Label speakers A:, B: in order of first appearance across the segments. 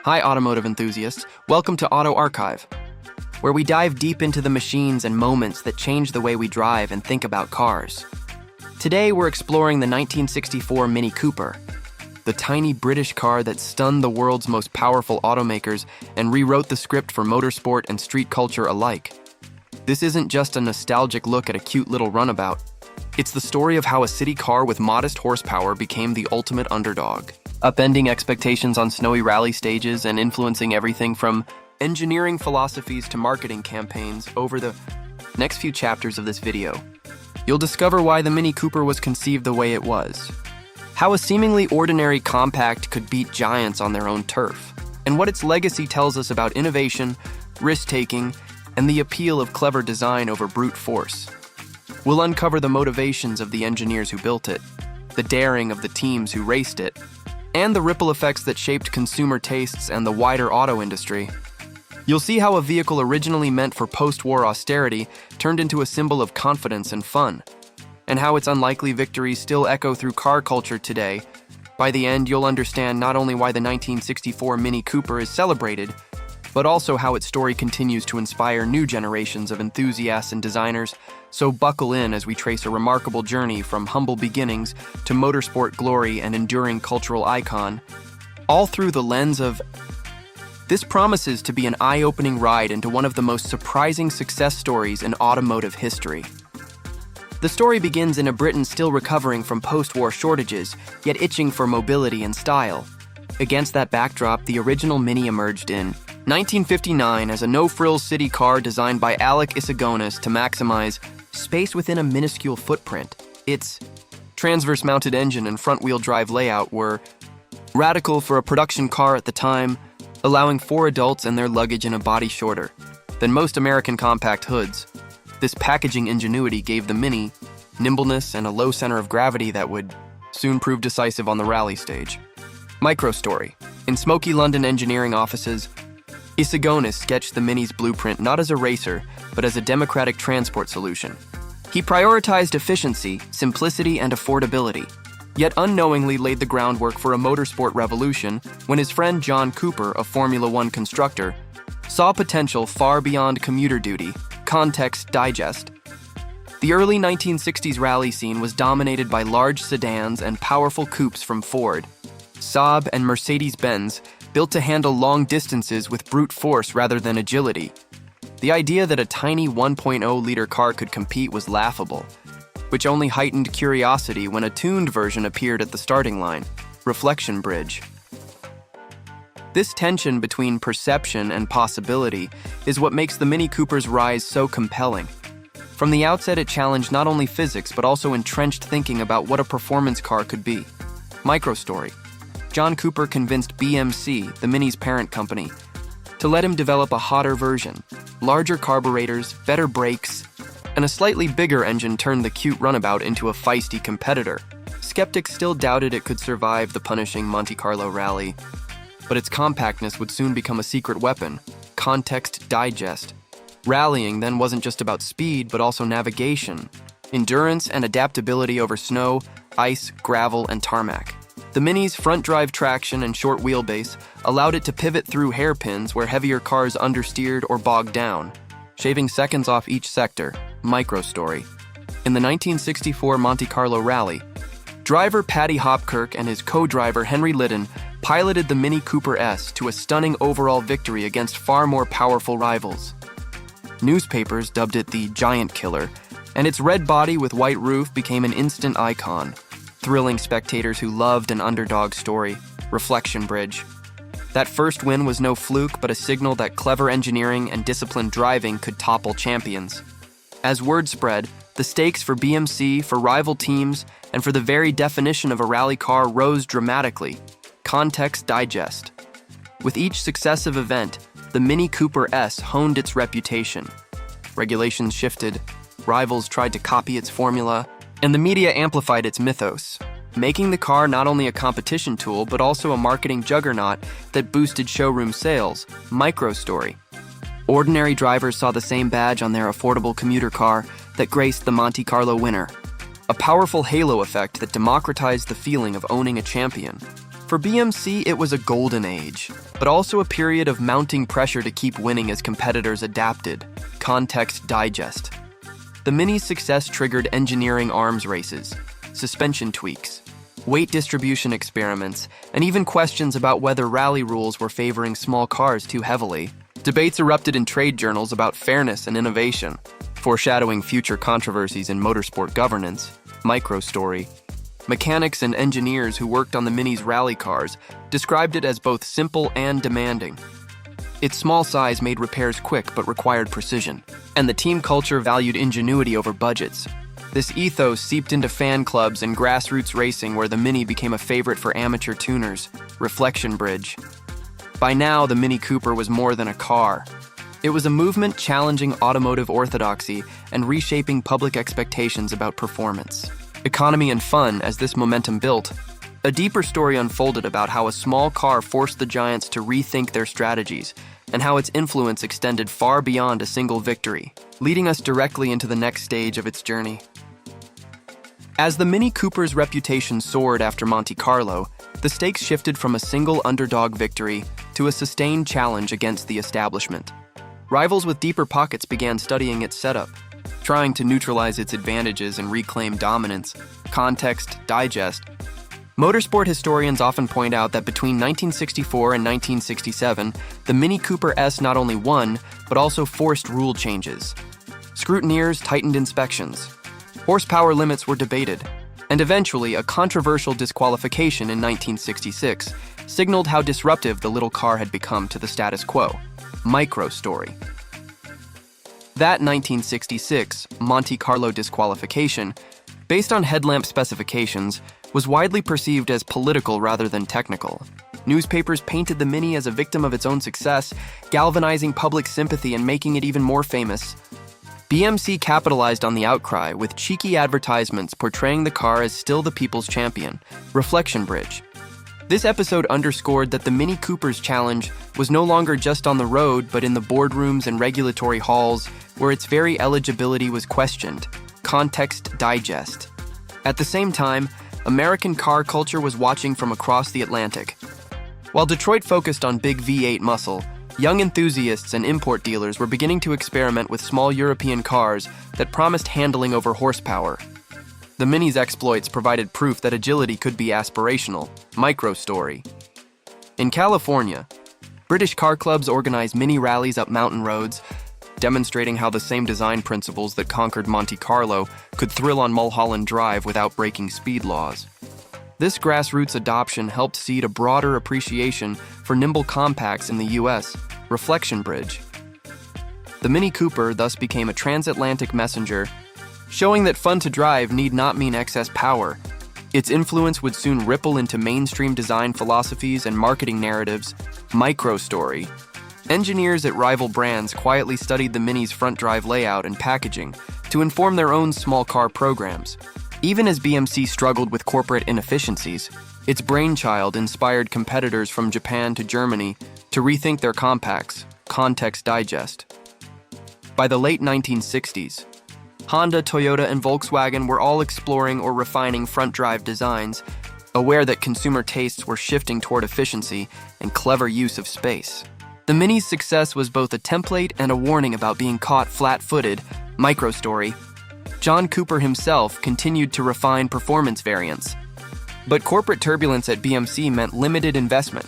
A: Hi, automotive enthusiasts. Welcome to Auto Archive, where we dive deep into the machines and moments that change the way we drive and think about cars. Today, we're exploring the 1964 Mini Cooper, the tiny British car that stunned the world's most powerful automakers and rewrote the script for motorsport and street culture alike. This isn't just a nostalgic look at a cute little runabout. It's the story of how a city car with modest horsepower became the ultimate underdog, upending expectations on snowy rally stages and influencing everything from engineering philosophies to marketing campaigns. Over the next few chapters of this video, you'll discover why the Mini Cooper was conceived the way it was, how a seemingly ordinary compact could beat giants on their own turf, and what its legacy tells us about innovation, risk-taking, and the appeal of clever design over brute force. We'll uncover the motivations of the engineers who built it, the daring of the teams who raced it, and the ripple effects that shaped consumer tastes and the wider auto industry. You'll see how a vehicle originally meant for post-war austerity turned into a symbol of confidence and fun, and how its unlikely victories still echo through car culture today. By the end, you'll understand not only why the 1964 Mini Cooper is celebrated, but also how its story continues to inspire new generations of enthusiasts and designers. So buckle in as we trace a remarkable journey from humble beginnings to motorsport glory and enduring cultural icon, all through the lens of... This promises to be an eye-opening ride into one of the most surprising success stories in automotive history. The story begins in a Britain still recovering from post-war shortages, yet itching for mobility and style. Against that backdrop, the original Mini emerged in 1959 as a no-frills city car designed by Alec Isagonis to maximize space within a minuscule footprint. Its transverse-mounted engine and front-wheel drive layout were radical for a production car at the time, allowing 4 adults and their luggage in a body shorter than most American compact hoods. This packaging ingenuity gave the Mini nimbleness and a low center of gravity that would soon prove decisive on the rally stage. Microstory. In smoky London engineering offices, Isagonis sketched the Mini's blueprint not as a racer, but as a democratic transport solution. He prioritized efficiency, simplicity, and affordability, yet unknowingly laid the groundwork for a motorsport revolution when his friend John Cooper, a Formula One constructor, saw potential far beyond commuter duty. Context digest. The early 1960s rally scene was dominated by large sedans and powerful coupes from Ford, Saab, and Mercedes-Benz, built to handle long distances with brute force rather than agility. The idea that a tiny 1.0-liter car could compete was laughable, which only heightened curiosity when a tuned version appeared at the starting line, Reflection Bridge. This tension between perception and possibility is what makes the Mini Cooper's rise so compelling. From the outset, it challenged not only physics, but also entrenched thinking about what a performance car could be. Microstory. John Cooper convinced BMC, the Mini's parent company, to let him develop a hotter version. Larger carburetors, better brakes, and a slightly bigger engine turned the cute runabout into a feisty competitor. Skeptics still doubted it could survive the punishing Monte Carlo rally, but its compactness would soon become a secret weapon. Context digest. Rallying then wasn't just about speed, but also navigation, endurance, and adaptability over snow, ice, gravel, and tarmac. The Mini's front-drive traction and short wheelbase allowed it to pivot through hairpins where heavier cars understeered or bogged down, shaving seconds off each sector. Microstory. In the 1964 Monte Carlo rally, driver Paddy Hopkirk and his co-driver Henry Lydon piloted the Mini Cooper S to a stunning overall victory against far more powerful rivals. Newspapers dubbed it the Giant Killer, and its red body with white roof became an instant icon, thrilling spectators who loved an underdog story. Reflection Bridge. That first win was no fluke, but a signal that clever engineering and disciplined driving could topple champions. As word spread, the stakes for BMC, for rival teams, and for the very definition of a rally car rose dramatically. Context digest. With each successive event, the Mini Cooper S honed its reputation. Regulations shifted, rivals tried to copy its formula, and the media amplified its mythos, making the car not only a competition tool, but also a marketing juggernaut that boosted showroom sales. Microstory. Ordinary drivers saw the same badge on their affordable commuter car that graced the Monte Carlo winner, a powerful halo effect that democratized the feeling of owning a champion. For BMC, it was a golden age, but also a period of mounting pressure to keep winning as competitors adapted. Context digest. The Mini's success triggered engineering arms races, suspension tweaks, weight distribution experiments, and even questions about whether rally rules were favoring small cars too heavily. Debates erupted in trade journals about fairness and innovation, foreshadowing future controversies in motorsport governance. Microstory. Mechanics and engineers who worked on the Mini's rally cars described it as both simple and demanding. Its small size made repairs quick but required precision, and the team culture valued ingenuity over budgets. This ethos seeped into fan clubs and grassroots racing where the Mini became a favorite for amateur tuners. Reflection bridge. By now, the Mini Cooper was more than a car. It was a movement challenging automotive orthodoxy and reshaping public expectations about performance, economy, and fun. As this momentum built, a deeper story unfolded about how a small car forced the giants to rethink their strategies and how its influence extended far beyond a single victory, leading us directly into the next stage of its journey. As the Mini Cooper's reputation soared after Monte Carlo, the stakes shifted from a single underdog victory to a sustained challenge against the establishment. Rivals with deeper pockets began studying its setup, trying to neutralize its advantages and reclaim dominance. Context digest. Motorsport historians often point out that between 1964 and 1967, the Mini Cooper S not only won, but also forced rule changes. Scrutineers tightened inspections. Horsepower limits were debated, and eventually a controversial disqualification in 1966 signaled how disruptive the little car had become to the status quo. Microstory. That 1966 Monte Carlo disqualification, based on headlamp specifications, was widely perceived as political rather than technical. Newspapers painted the Mini as a victim of its own success, galvanizing public sympathy and making it even more famous. BMC capitalized on the outcry with cheeky advertisements portraying the car as still the people's champion. Reflection bridge. This episode underscored that the Mini Cooper's challenge was no longer just on the road, but in the boardrooms and regulatory halls, where its very eligibility was questioned. Context digest. At the same time, American car culture was watching from across the Atlantic. While Detroit focused on big V8 muscle, young enthusiasts and import dealers were beginning to experiment with small European cars that promised handling over horsepower. The Mini's exploits provided proof that agility could be aspirational. Microstory. In California, British car clubs organized mini rallies up mountain roads, demonstrating how the same design principles that conquered Monte Carlo could thrill on Mulholland Drive without breaking speed laws. This grassroots adoption helped seed a broader appreciation for nimble compacts in the U.S. Reflection bridge. The Mini Cooper thus became a transatlantic messenger, showing that fun to drive need not mean excess power. Its influence would soon ripple into mainstream design philosophies and marketing narratives. Microstory. Engineers at rival brands quietly studied the Mini's front drive layout and packaging to inform their own small car programs. Even as BMC struggled with corporate inefficiencies, its brainchild inspired competitors from Japan to Germany to rethink their compacts. Context digest. By the late 1960s, Honda, Toyota, and Volkswagen were all exploring or refining front-drive designs, aware that consumer tastes were shifting toward efficiency and clever use of space. The Mini's success was both a template and a warning about being caught flat-footed. Microstory. John Cooper himself continued to refine performance variants, but corporate turbulence at BMC meant limited investment.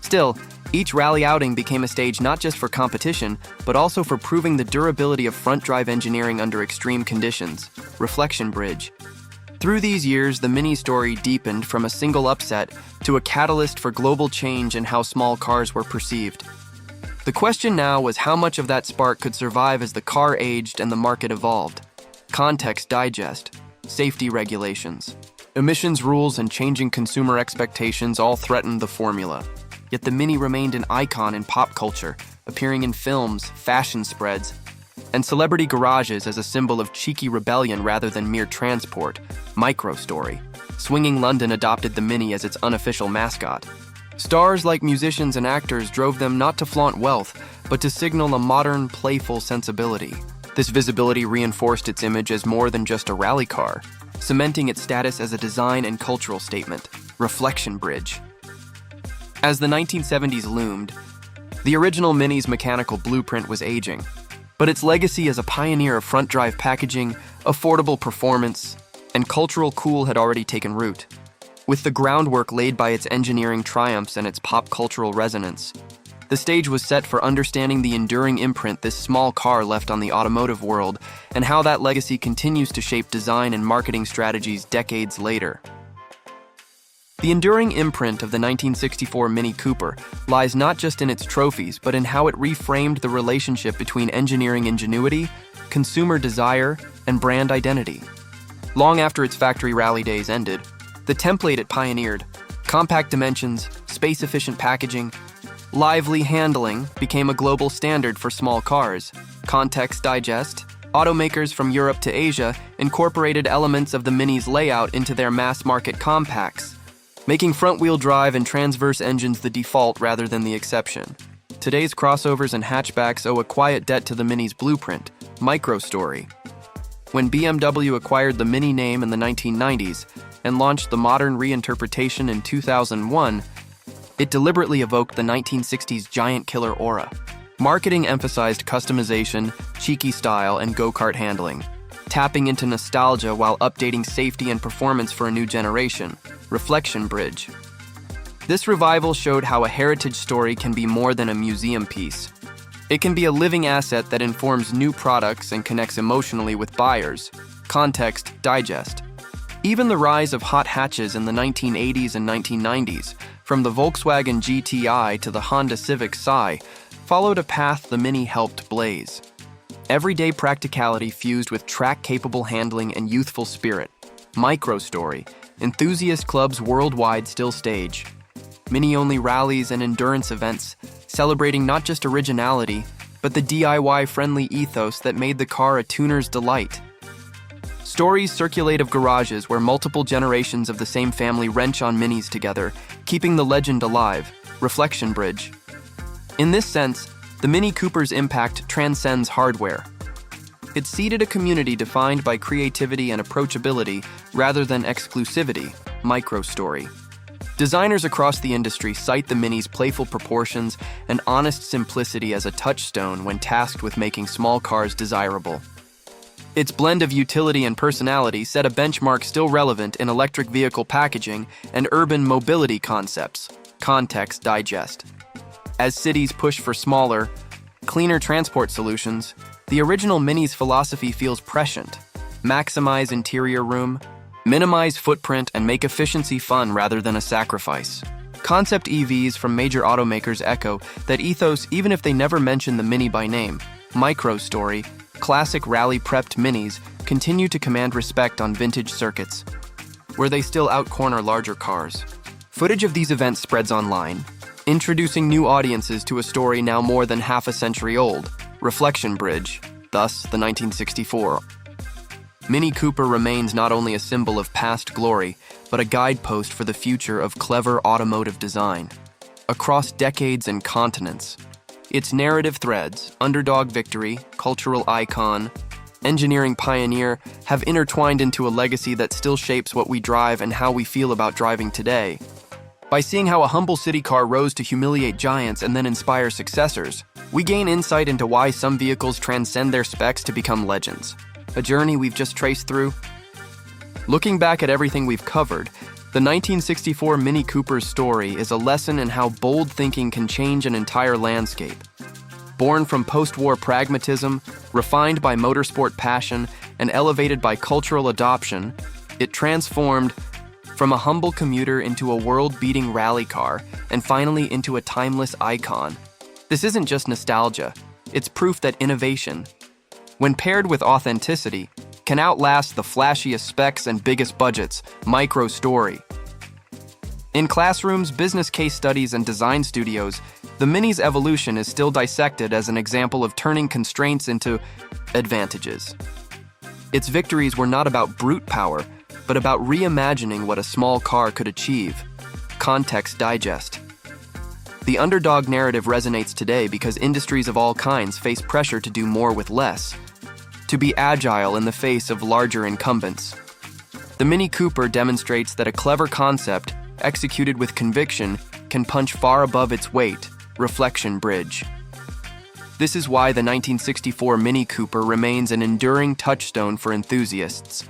A: Still, each rally outing became a stage not just for competition, but also for proving the durability of front-drive engineering under extreme conditions. Reflection bridge. Through these years, the Mini story deepened from a single upset to a catalyst for global change in how small cars were perceived. The question now was how much of that spark could survive as the car aged and the market evolved. Context digest. Safety regulations. Emissions rules and changing consumer expectations all threatened the formula. Yet the Mini remained an icon in pop culture, appearing in films, fashion spreads, and celebrity garages as a symbol of cheeky rebellion rather than mere transport. Microstory. Swinging London adopted the Mini as its unofficial mascot. Stars like musicians and actors drove them not to flaunt wealth, but to signal a modern, playful sensibility. This visibility reinforced its image as more than just a rally car, cementing its status as a design and cultural statement. Reflection bridge. As the 1970s loomed, the original Mini's mechanical blueprint was aging, but its legacy as a pioneer of front-drive packaging, affordable performance, and cultural cool had already taken root. With the groundwork laid by its engineering triumphs and its pop cultural resonance, the stage was set for understanding the enduring imprint this small car left on the automotive world and how that legacy continues to shape design and marketing strategies decades later. The enduring imprint of the 1964 Mini Cooper lies not just in its trophies, but in how it reframed the relationship between engineering ingenuity, consumer desire, and brand identity. Long after its factory rally days ended, the template it pioneered, compact dimensions, space-efficient packaging, lively handling, became a global standard for small cars. Context Digest, automakers from Europe to Asia incorporated elements of the Mini's layout into their mass-market compacts, making front-wheel drive and transverse engines the default rather than the exception. Today's crossovers and hatchbacks owe a quiet debt to the Mini's blueprint, micro-story. When BMW acquired the Mini name in the 1990s and launched the modern reinterpretation in 2001, it deliberately evoked the 1960s giant killer aura. Marketing emphasized customization, cheeky style, and go-kart handling, tapping into nostalgia while updating safety and performance for a new generation. Reflection Bridge. This revival showed how a heritage story can be more than a museum piece. It can be a living asset that informs new products and connects emotionally with buyers. Context Digest. Even the rise of hot hatches in the 1980s and 1990s, from the Volkswagen GTI to the Honda Civic Si, followed a path the Mini helped blaze. Everyday practicality fused with track-capable handling and youthful spirit. Micro-story. Enthusiast clubs worldwide still stage Mini-only rallies and endurance events, celebrating not just originality, but the DIY-friendly ethos that made the car a tuner's delight. Stories circulate of garages where multiple generations of the same family wrench on Minis together, keeping the legend alive. Reflection Bridge. In this sense, the Mini Cooper's impact transcends hardware. It seeded a community defined by creativity and approachability rather than exclusivity. Micro-story. Designers across the industry cite the Mini's playful proportions and honest simplicity as a touchstone when tasked with making small cars desirable. Its blend of utility and personality set a benchmark still relevant in electric vehicle packaging and urban mobility concepts. Context Digest. As cities push for smaller, cleaner transport solutions, the original Mini's philosophy feels prescient. Maximize interior room, minimize footprint, and make efficiency fun rather than a sacrifice. Concept EVs from major automakers echo that ethos even if they never mention the Mini by name. Micro-story. Classic rally-prepped Minis continue to command respect on vintage circuits, where they still outcorner larger cars. Footage of these events spreads online, introducing new audiences to a story now more than half a century old. Reflection Bridge, thus the 1964. Mini Cooper remains not only a symbol of past glory, but a guidepost for the future of clever automotive design. Across decades and continents, its narrative threads, underdog victory, cultural icon, engineering pioneer, have intertwined into a legacy that still shapes what we drive and how we feel about driving today. By seeing how a humble city car rose to humiliate giants and then inspire successors, we gain insight into why some vehicles transcend their specs to become legends. A journey we've just traced through. Looking back at everything we've covered, the 1964 Mini Cooper's story is a lesson in how bold thinking can change an entire landscape. Born from post-war pragmatism, refined by motorsport passion, and elevated by cultural adoption, it transformed from a humble commuter into a world-beating rally car, and finally into a timeless icon. This isn't just nostalgia, it's proof that innovation, when paired with authenticity, can outlast the flashiest specs and biggest budgets. Micro-story. In classrooms, business case studies, and design studios, the Mini's evolution is still dissected as an example of turning constraints into advantages. Its victories were not about brute power, but about reimagining what a small car could achieve. Context Digest. The underdog narrative resonates today because industries of all kinds face pressure to do more with less, to be agile in the face of larger incumbents. The Mini Cooper demonstrates that a clever concept, executed with conviction, can punch far above its weight, reflection bridge. This is why the 1964 Mini Cooper remains an enduring touchstone for enthusiasts,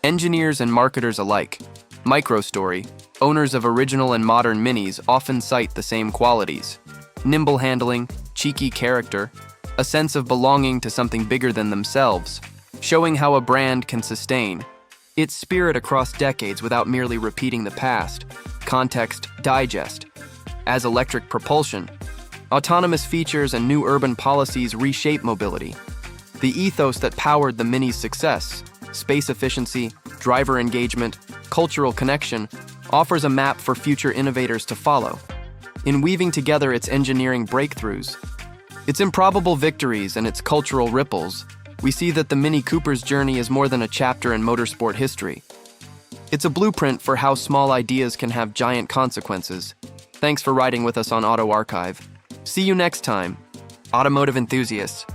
A: engineers and marketers alike. Microstory, owners of original and modern Minis often cite the same qualities: nimble handling, cheeky character, a sense of belonging to something bigger than themselves, showing how a brand can sustain its spirit across decades without merely repeating the past. Context digest. As electric propulsion, autonomous features and new urban policies reshape mobility. The ethos that powered the Mini's success, space efficiency, driver engagement, cultural connection, offers a map for future innovators to follow. In weaving together its engineering breakthroughs, its improbable victories, and its cultural ripples, we see that the Mini Cooper's journey is more than a chapter in motorsport history. It's a blueprint for how small ideas can have giant consequences. Thanks for riding with us on Auto Archive. See you next time, automotive enthusiasts.